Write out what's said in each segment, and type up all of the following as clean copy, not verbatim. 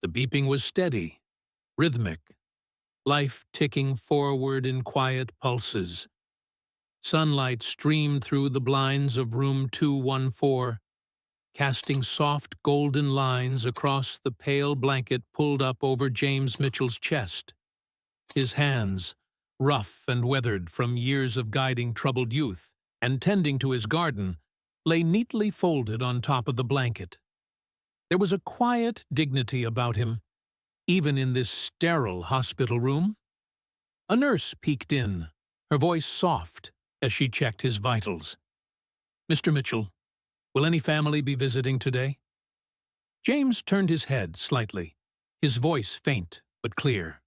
The beeping was steady, rhythmic, life ticking forward in quiet pulses. Sunlight streamed through the blinds of room 214, casting soft golden lines across the pale blanket pulled up over James Mitchell's chest. His hands, rough and weathered from years of guiding troubled youth and tending to his garden, lay neatly folded on top of the blanket. There was a quiet dignity about him, even in this sterile hospital room. A nurse peeked in, her voice soft as she checked his vitals. "Mr. Mitchell, will any family be visiting today?" James turned his head slightly, his voice faint but clear.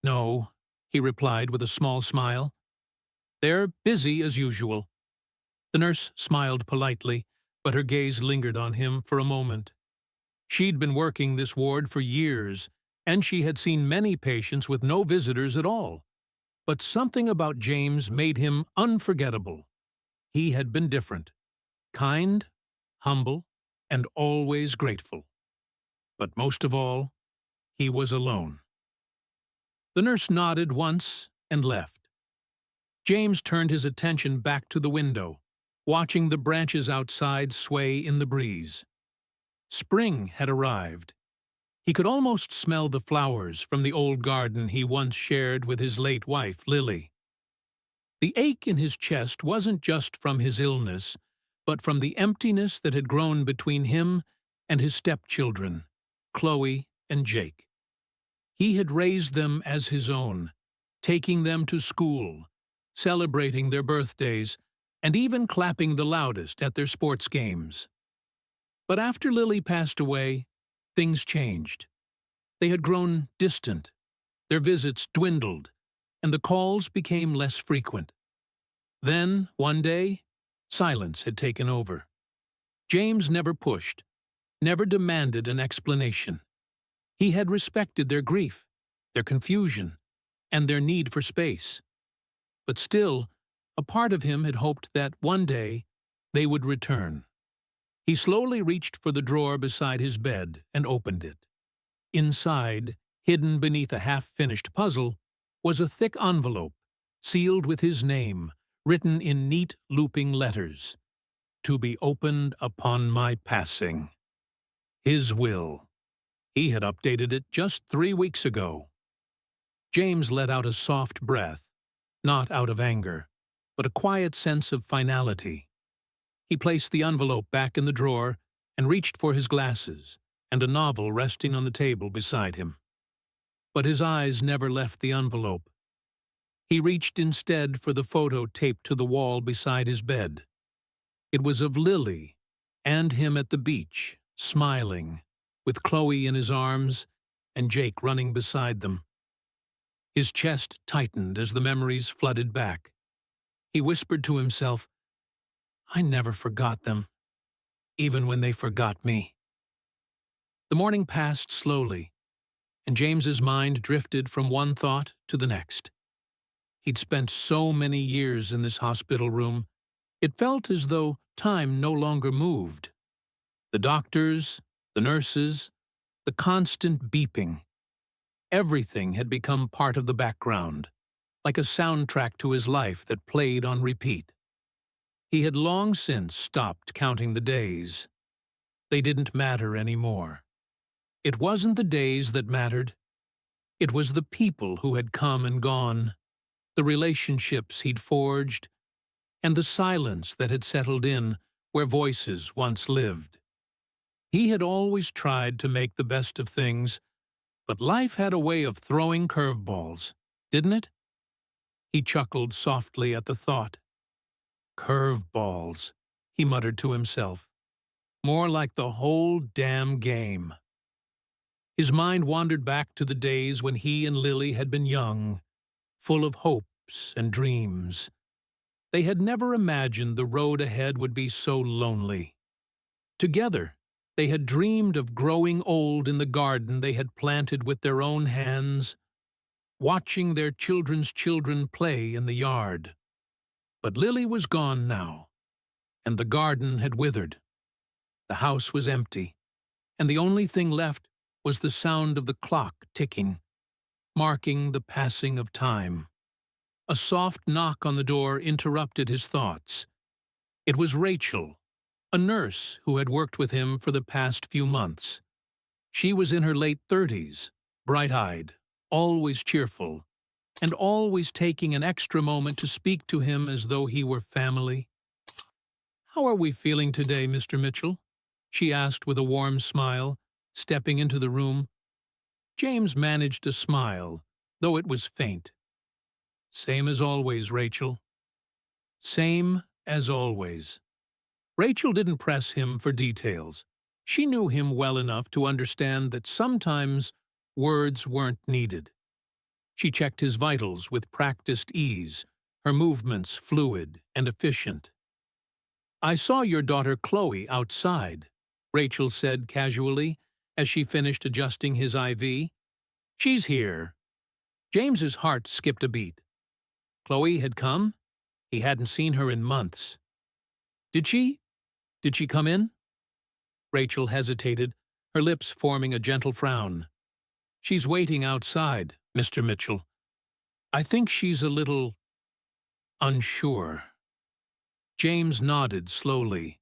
"No," he replied with a small smile. "They're busy as usual." The nurse smiled politely, but her gaze lingered on him for a moment. She'd been working this ward for years, and she had seen many patients with no visitors at all. But something about James made him unforgettable. He had been different. Kind, humble, and always grateful. But most of all, he was alone. The nurse nodded once and left. James turned his attention back to the window, watching the branches outside sway in the breeze. Spring had arrived. He could almost smell the flowers from the old garden he once shared with his late wife, Lily. The ache in his chest wasn't just from his illness, but from the emptiness that had grown between him and his stepchildren, Chloe and Jake. He had raised them as his own, taking them to school, celebrating their birthdays, and even clapping the loudest at their sports games. But after Lily passed away, things changed. They had grown distant, their visits dwindled, and the calls became less frequent. Then, one day, silence had taken over. James never pushed, never demanded an explanation. He had respected their grief, their confusion, and their need for space. But still, a part of him had hoped that one day they would return. He slowly reached for the drawer beside his bed and opened it. Inside, hidden beneath a half-finished puzzle, was a thick envelope, sealed with his name, written in neat looping letters. "To be opened upon my passing." His will. He had updated it just 3 weeks ago. James let out a soft breath, not out of anger, but a quiet sense of finality. He placed the envelope back in the drawer and reached for his glasses and a novel resting on the table beside him. But his eyes never left the envelope. He reached instead for the photo taped to the wall beside his bed. It was of Lily and him at the beach, smiling, with Chloe in his arms and Jake running beside them. His chest tightened as the memories flooded back. He whispered to himself, "I never forgot them, even when they forgot me." The morning passed slowly, and James's mind drifted from one thought to the next. He'd spent so many years in this hospital room, it felt as though time no longer moved. The doctors, the nurses, the constant beeping. Everything had become part of the background, like a soundtrack to his life that played on repeat. He had long since stopped counting the days. They didn't matter anymore. It wasn't the days that mattered. It was the people who had come and gone, the relationships he'd forged, and the silence that had settled in where voices once lived. He had always tried to make the best of things, but life had a way of throwing curveballs, didn't it? He chuckled softly at the thought. Curveballs, he muttered to himself. More like the whole damn game. His mind wandered back to the days when he and Lily had been young, full of hopes and dreams. They had never imagined the road ahead would be so lonely. Together, they had dreamed of growing old in the garden they had planted with their own hands, watching their children's children play in the yard. But Lily was gone now, and the garden had withered. The house was empty, and the only thing left was the sound of the clock ticking, marking the passing of time. A soft knock on the door interrupted his thoughts. It was Rachel, a nurse who had worked with him for the past few months. She was in her late 30s, bright-eyed, always cheerful, and always taking an extra moment to speak to him as though he were family. "How are we feeling today, Mr. Mitchell?" she asked with a warm smile, stepping into the room. James managed to smile, though it was faint. "Same as always, Rachel." Same as always. Rachel didn't press him for details. She knew him well enough to understand that sometimes words weren't needed. She checked his vitals with practiced ease, her movements fluid and efficient. "I saw your daughter Chloe outside," Rachel said casually as she finished adjusting his IV. "She's here." James's heart skipped a beat. Chloe had come? He hadn't seen her in months. Did she come in?" Rachel hesitated, her lips forming a gentle frown. "She's waiting outside, Mr. Mitchell. I think she's a little unsure." James nodded slowly,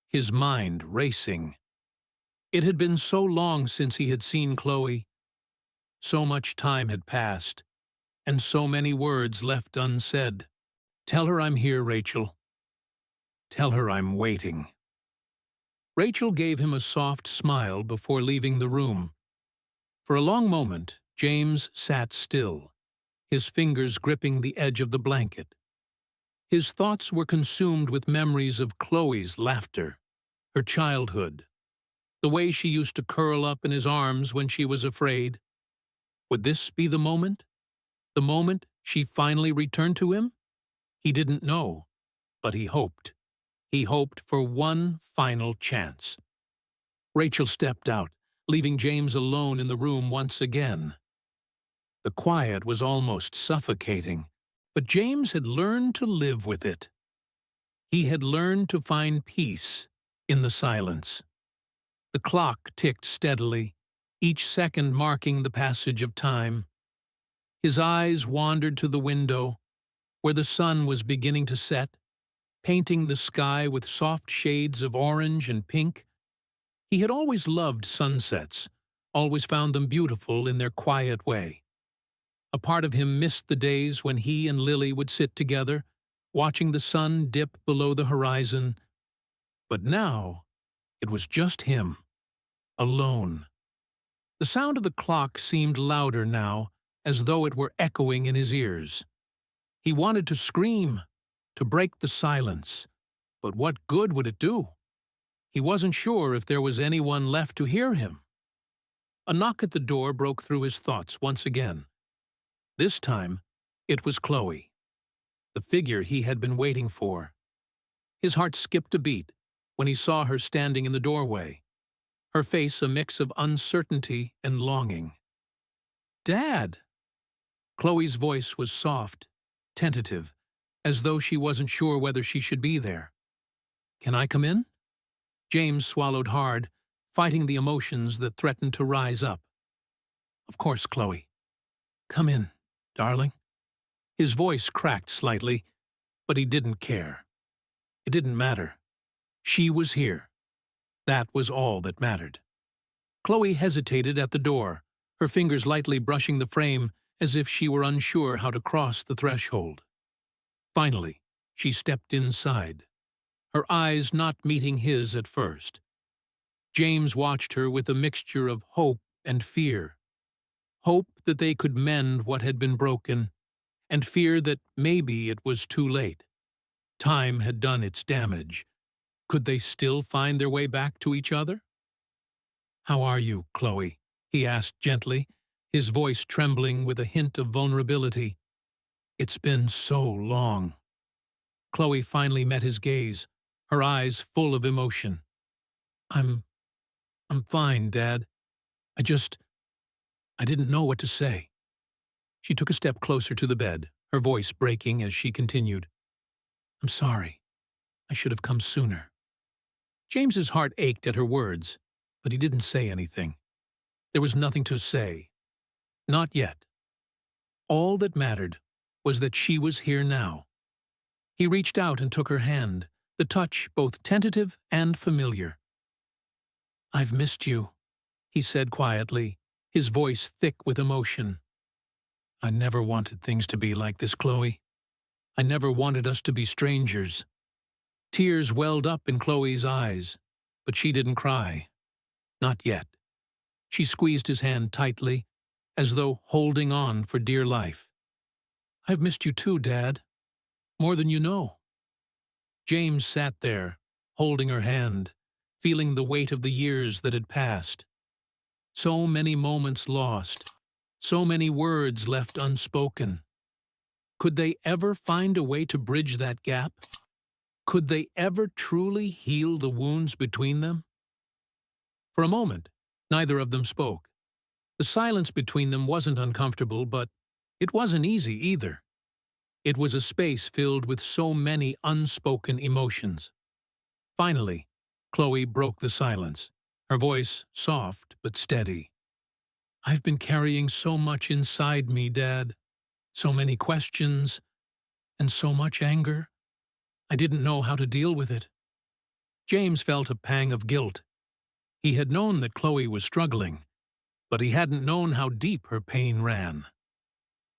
his mind racing. It had been so long since he had seen Chloe. So much time had passed, and so many words left unsaid. "Tell her I'm here, Rachel. Tell her I'm waiting." Rachel gave him a soft smile before leaving the room. For a long moment, James sat still, his fingers gripping the edge of the blanket. His thoughts were consumed with memories of Chloe's laughter, her childhood, the way she used to curl up in his arms when she was afraid. Would this be the moment? The moment she finally returned to him? He didn't know, but he hoped. He hoped for one final chance. Rachel stepped out, leaving James alone in the room once again. The quiet was almost suffocating, but James had learned to live with it. He had learned to find peace in the silence. The clock ticked steadily, each second marking the passage of time. His eyes wandered to the window, where the sun was beginning to set, painting the sky with soft shades of orange and pink. He had always loved sunsets, always found them beautiful in their quiet way. A part of him missed the days when he and Lily would sit together, watching the sun dip below the horizon. But now, it was just him, alone. The sound of the clock seemed louder now, as though it were echoing in his ears. He wanted to scream, to break the silence, but what good would it do? He wasn't sure if there was anyone left to hear him. A knock at the door broke through his thoughts once again. This time, it was Chloe, the figure he had been waiting for. His heart skipped a beat when he saw her standing in the doorway, her face a mix of uncertainty and longing. "Dad!" Chloe's voice was soft, tentative, as though she wasn't sure whether she should be there. "Can I come in?" James swallowed hard, fighting the emotions that threatened to rise up. "Of course, Chloe. Come in, darling." His voice cracked slightly, but he didn't care. It didn't matter. She was here. That was all that mattered. Chloe hesitated at the door, her fingers lightly brushing the frame as if she were unsure how to cross the threshold. Finally, she stepped inside, her eyes not meeting his at first. James watched her with a mixture of hope and fear. Hope that they could mend what had been broken, and fear that maybe it was too late. Time had done its damage. Could they still find their way back to each other? "How are you, Chloe?" he asked gently, his voice trembling with a hint of vulnerability. "It's been so long." Chloe finally met his gaze, her eyes full of emotion. I'm fine, Dad. I didn't know what to say." She took a step closer to the bed, her voice breaking as she continued. "I'm sorry. I should have come sooner." James's heart ached at her words, but he didn't say anything. There was nothing to say. Not yet. All that mattered was that she was here now. He reached out and took her hand, the touch both tentative and familiar. "I've missed you," he said quietly, his voice thick with emotion. "I never wanted things to be like this, Chloe. I never wanted us to be strangers." Tears welled up in Chloe's eyes, but she didn't cry. Not yet. She squeezed his hand tightly, as though holding on for dear life. "I've missed you too, Dad. More than you know." James sat there, holding her hand, feeling the weight of the years that had passed. So many moments lost, so many words left unspoken. Could they ever find a way to bridge that gap? Could they ever truly heal the wounds between them? For a moment, neither of them spoke. The silence between them wasn't uncomfortable, but it wasn't easy either. It was a space filled with so many unspoken emotions. Finally, Chloe broke the silence, her voice soft but steady. "I've been carrying so much inside me, Dad. So many questions, and so much anger. I didn't know how to deal with it." James felt a pang of guilt. He had known that Chloe was struggling, but he hadn't known how deep her pain ran.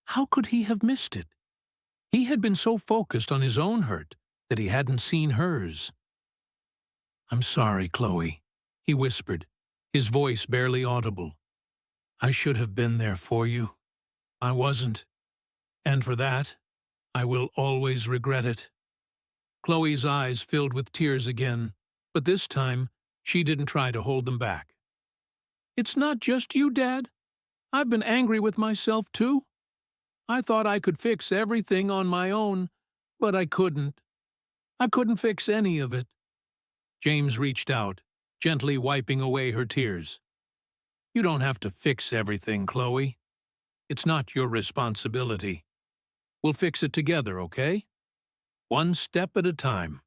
How could he have missed it? He had been so focused on his own hurt that he hadn't seen hers. "I'm sorry, Chloe," he whispered, his voice barely audible. "I should have been there for you. I wasn't. And for that, I will always regret it." Chloe's eyes filled with tears again, but this time she didn't try to hold them back. "It's not just you, Dad. I've been angry with myself, too. I thought I could fix everything on my own, but I couldn't. I couldn't fix any of it." James reached out, gently wiping away her tears. "You don't have to fix everything, Chloe. It's not your responsibility. We'll fix it together, okay? One step at a time."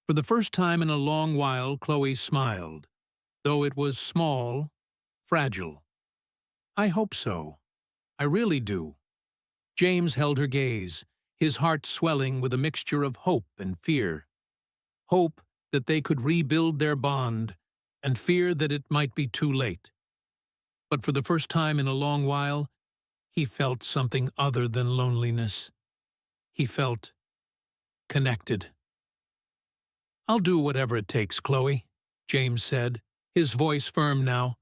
For the first time in a long while, Chloe smiled, though it was small, fragile. "I hope so. I really do." James held her gaze, his heart swelling with a mixture of hope and fear. Hope that they could rebuild their bond, and fear that it might be too late. But for the first time in a long while, he felt something other than loneliness. He felt connected. "I'll do whatever it takes, Chloe," James said, his voice firm now,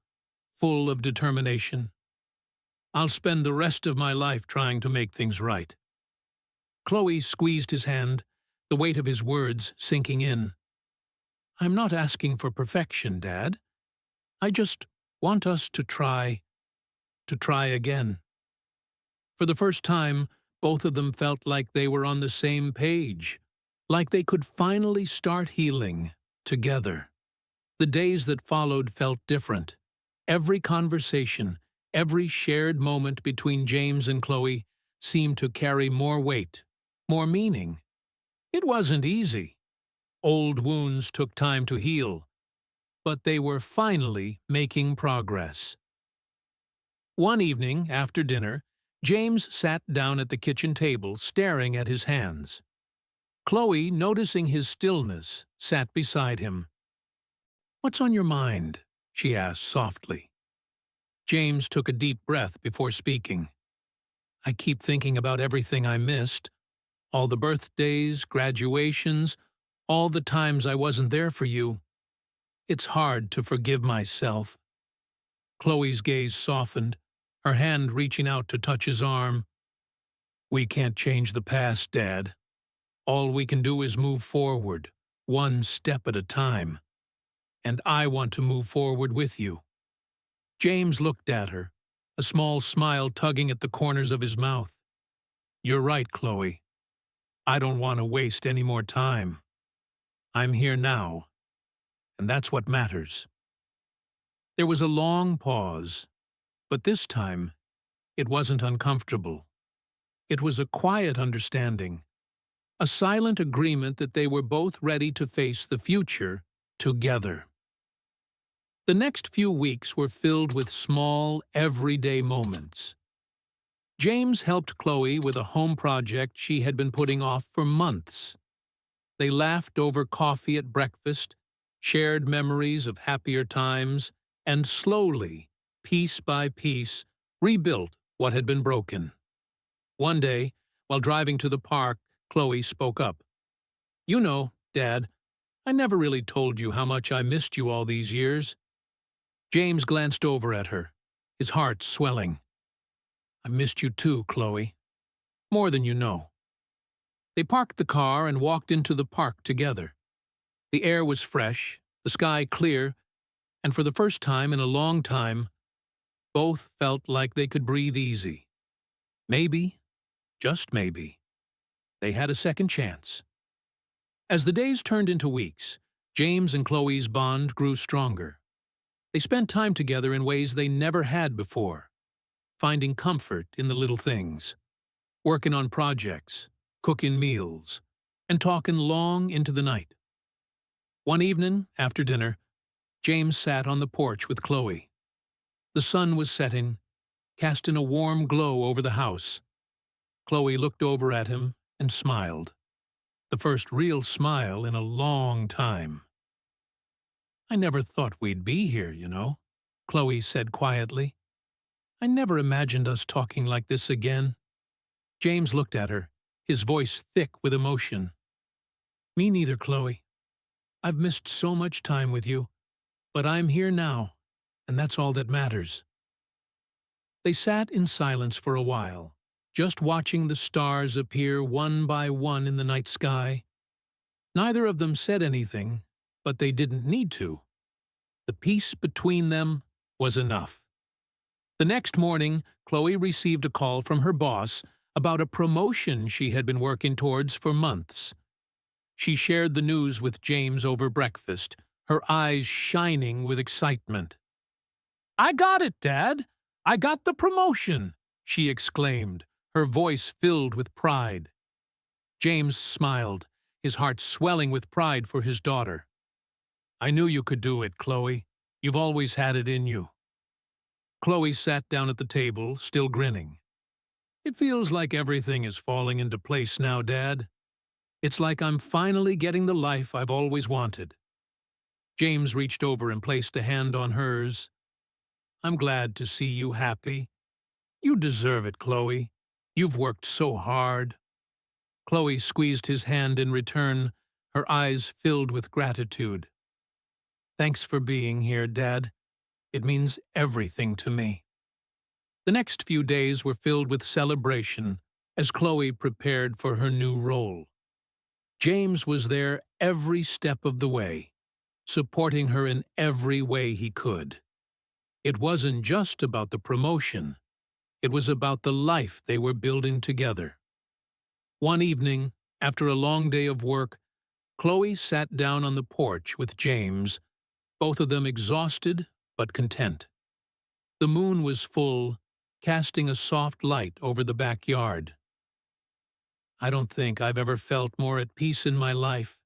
full of determination. "I'll spend the rest of my life trying to make things right." Chloe squeezed his hand, the weight of his words sinking in. "I'm not asking for perfection, Dad. I just want us to try again." For the first time, both of them felt like they were on the same page, like they could finally start healing together. The days that followed felt different. Every conversation, every shared moment between James and Chloe seemed to carry more weight, more meaning. It wasn't easy. Old wounds took time to heal, but they were finally making progress. One evening, after dinner, James sat down at the kitchen table, staring at his hands. Chloe, noticing his stillness, sat beside him. "What's on your mind?" she asked softly. James took a deep breath before speaking. "I keep thinking about everything I missed, all the birthdays, graduations, all the times I wasn't there for you. It's hard to forgive myself." Chloe's gaze softened, her hand reaching out to touch his arm. "We can't change the past, Dad. All we can do is move forward, one step at a time. And I want to move forward with you." James looked at her, a small smile tugging at the corners of his mouth. "You're right, Chloe. I don't want to waste any more time. I'm here now, and that's what matters." There was a long pause, but this time it wasn't uncomfortable. It was a quiet understanding, a silent agreement that they were both ready to face the future together. The next few weeks were filled with small, everyday moments. James helped Chloe with a home project she had been putting off for months. They laughed over coffee at breakfast, shared memories of happier times, and slowly, piece by piece, rebuilt what had been broken. One day, while driving to the park, Chloe spoke up. "You know, Dad, I never really told you how much I missed you all these years." James glanced over at her, his heart swelling. "I've missed you too, Chloe. More than you know." They parked the car and walked into the park together. The air was fresh, the sky clear, and for the first time in a long time, both felt like they could breathe easy. Maybe, just maybe, they had a second chance. As the days turned into weeks, James and Chloe's bond grew stronger. They spent time together in ways they never had before, finding comfort in the little things, working on projects, cooking meals, and talking long into the night. One evening, after dinner, James sat on the porch with Chloe. The sun was setting, casting a warm glow over the house. Chloe looked over at him and smiled. The first real smile in a long time. "I never thought we'd be here, you know," Chloe said quietly. "I never imagined us talking like this again." James looked at her, his voice thick with emotion. "Me neither, Chloe. I've missed so much time with you, but I'm here now, and that's all that matters." They sat in silence for a while, just watching the stars appear one by one in the night sky. Neither of them said anything, but they didn't need to. The peace between them was enough. The next morning, Chloe received a call from her boss about a promotion she had been working towards for months. She shared the news with James over breakfast, her eyes shining with excitement. "I got it, Dad! I got the promotion!" she exclaimed, her voice filled with pride. James smiled, his heart swelling with pride for his daughter. "I knew you could do it, Chloe. You've always had it in you." Chloe sat down at the table, still grinning. "It feels like everything is falling into place now, Dad. It's like I'm finally getting the life I've always wanted." James reached over and placed a hand on hers. "I'm glad to see you happy. You deserve it, Chloe. You've worked so hard." Chloe squeezed his hand in return, her eyes filled with gratitude. "Thanks for being here, Dad. It means everything to me." The next few days were filled with celebration as Chloe prepared for her new role. James was there every step of the way, supporting her in every way he could. It wasn't just about the promotion. It was about the life they were building together. One evening, after a long day of work, Chloe sat down on the porch with James, both of them exhausted but content. The moon was full, casting a soft light over the backyard. "I don't think I've ever felt more at peace in my life,"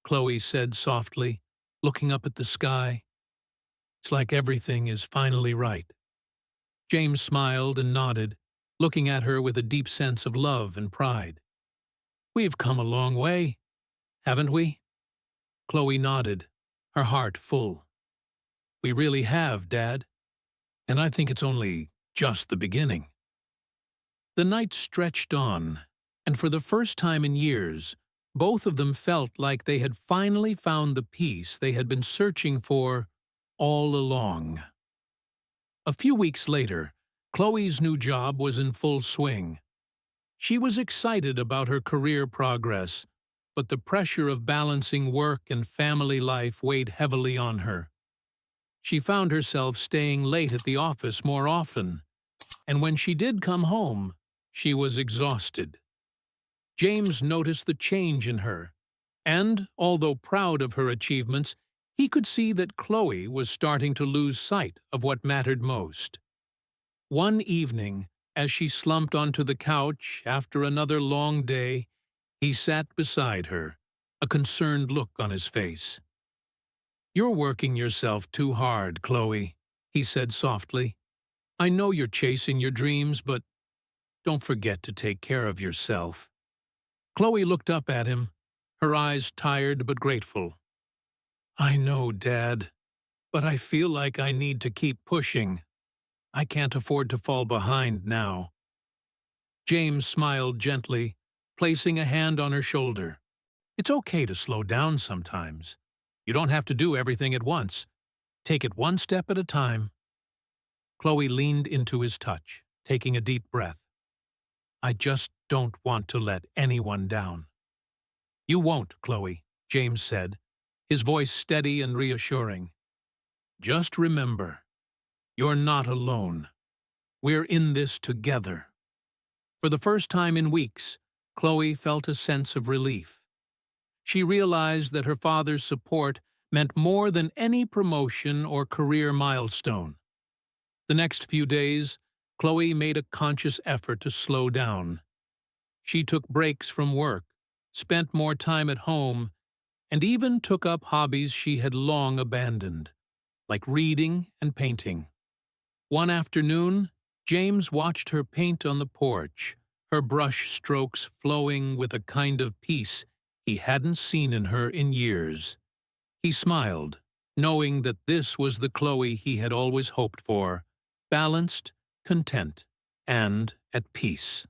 Chloe said softly, looking up at the sky. "It's like everything is finally right." James smiled and nodded, looking at her with a deep sense of love and pride. "We've come a long way, haven't we?" Chloe nodded, her heart full. "We really have, Dad. And I think it's only just the beginning." The night stretched on, and for the first time in years, both of them felt like they had finally found the peace they had been searching for all along. A few weeks later, Chloe's new job was in full swing. She was excited about her career progress, but the pressure of balancing work and family life weighed heavily on her. She found herself staying late at the office more often, and when she did come home, she was exhausted. James noticed the change in her, and, although proud of her achievements, he could see that Chloe was starting to lose sight of what mattered most. One evening, as she slumped onto the couch after another long day, he sat beside her, a concerned look on his face. "You're working yourself too hard, Chloe," he said softly. "I know you're chasing your dreams, but don't forget to take care of yourself." Chloe looked up at him, her eyes tired but grateful. "I know, Dad, but I feel like I need to keep pushing. I can't afford to fall behind now." James smiled gently, placing a hand on her shoulder. "It's okay to slow down sometimes. You don't have to do everything at once. Take it one step at a time." Chloe leaned into his touch, taking a deep breath. "I just don't want to let anyone down." "You won't, Chloe," James said, his voice steady and reassuring. "Just remember, you're not alone. We're in this together." For the first time in weeks, Chloe felt a sense of relief. She realized that her father's support meant more than any promotion or career milestone. The next few days, Chloe made a conscious effort to slow down. She took breaks from work, spent more time at home, and even took up hobbies she had long abandoned, like reading and painting. One afternoon, James watched her paint on the porch, her brush strokes flowing with a kind of peace he hadn't seen in her in years. He smiled, knowing that this was the Chloe he had always hoped for, balanced, content, and at peace.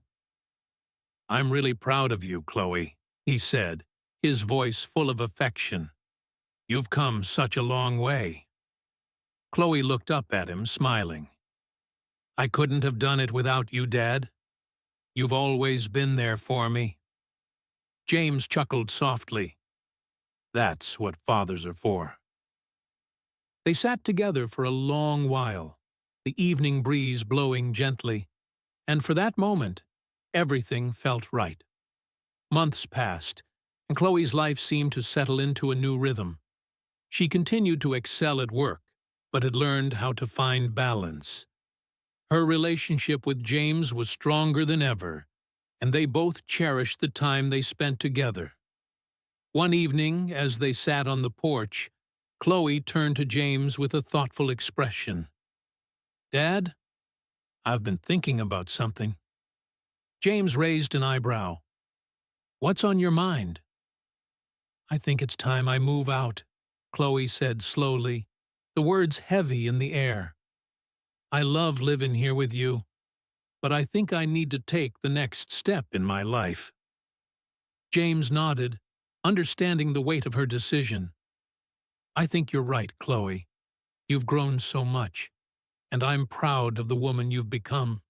"I'm really proud of you, Chloe," he said, his voice full of affection. "You've come such a long way." Chloe looked up at him, smiling. "I couldn't have done it without you, Dad. You've always been there for me." James chuckled softly. "That's what fathers are for." They sat together for a long while, the evening breeze blowing gently, and for that moment, everything felt right. Months passed, and Chloe's life seemed to settle into a new rhythm. She continued to excel at work, but had learned how to find balance. Her relationship with James was stronger than ever, and they both cherished the time they spent together. One evening, as they sat on the porch, Chloe turned to James with a thoughtful expression. "Dad, I've been thinking about something." James raised an eyebrow. "What's on your mind?" "I think it's time I move out," Chloe said slowly, the words heavy in the air. "I love living here with you, but I think I need to take the next step in my life." James nodded, understanding the weight of her decision. "I think you're right, Chloe. You've grown so much, and I'm proud of the woman you've become."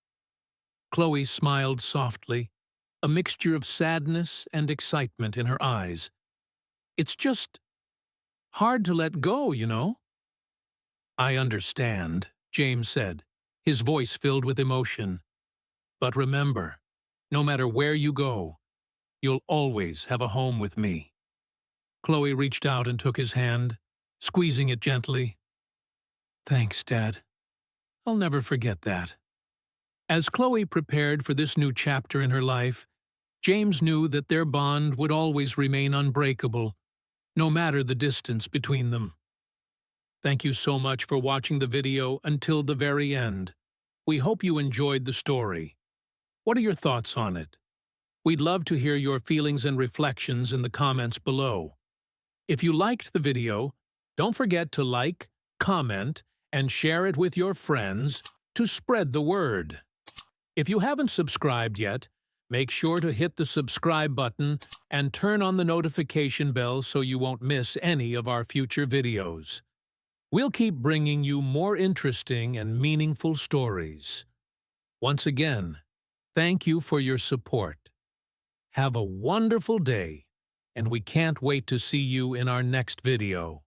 Chloe smiled softly, a mixture of sadness and excitement in her eyes. "It's just hard to let go, you know." "I understand," James said, his voice filled with emotion. "But remember, no matter where you go, you'll always have a home with me." Chloe reached out and took his hand, squeezing it gently. "Thanks, Dad. I'll never forget that." As Chloe prepared for this new chapter in her life, James knew that their bond would always remain unbreakable, no matter the distance between them. Thank you so much for watching the video until the very end. We hope you enjoyed the story. What are your thoughts on it? We'd love to hear your feelings and reflections in the comments below. If you liked the video, don't forget to like, comment, and share it with your friends to spread the word. If you haven't subscribed yet, make sure to hit the subscribe button and turn on the notification bell so you won't miss any of our future videos. We'll keep bringing you more interesting and meaningful stories. Once again, thank you for your support. Have a wonderful day, and we can't wait to see you in our next video.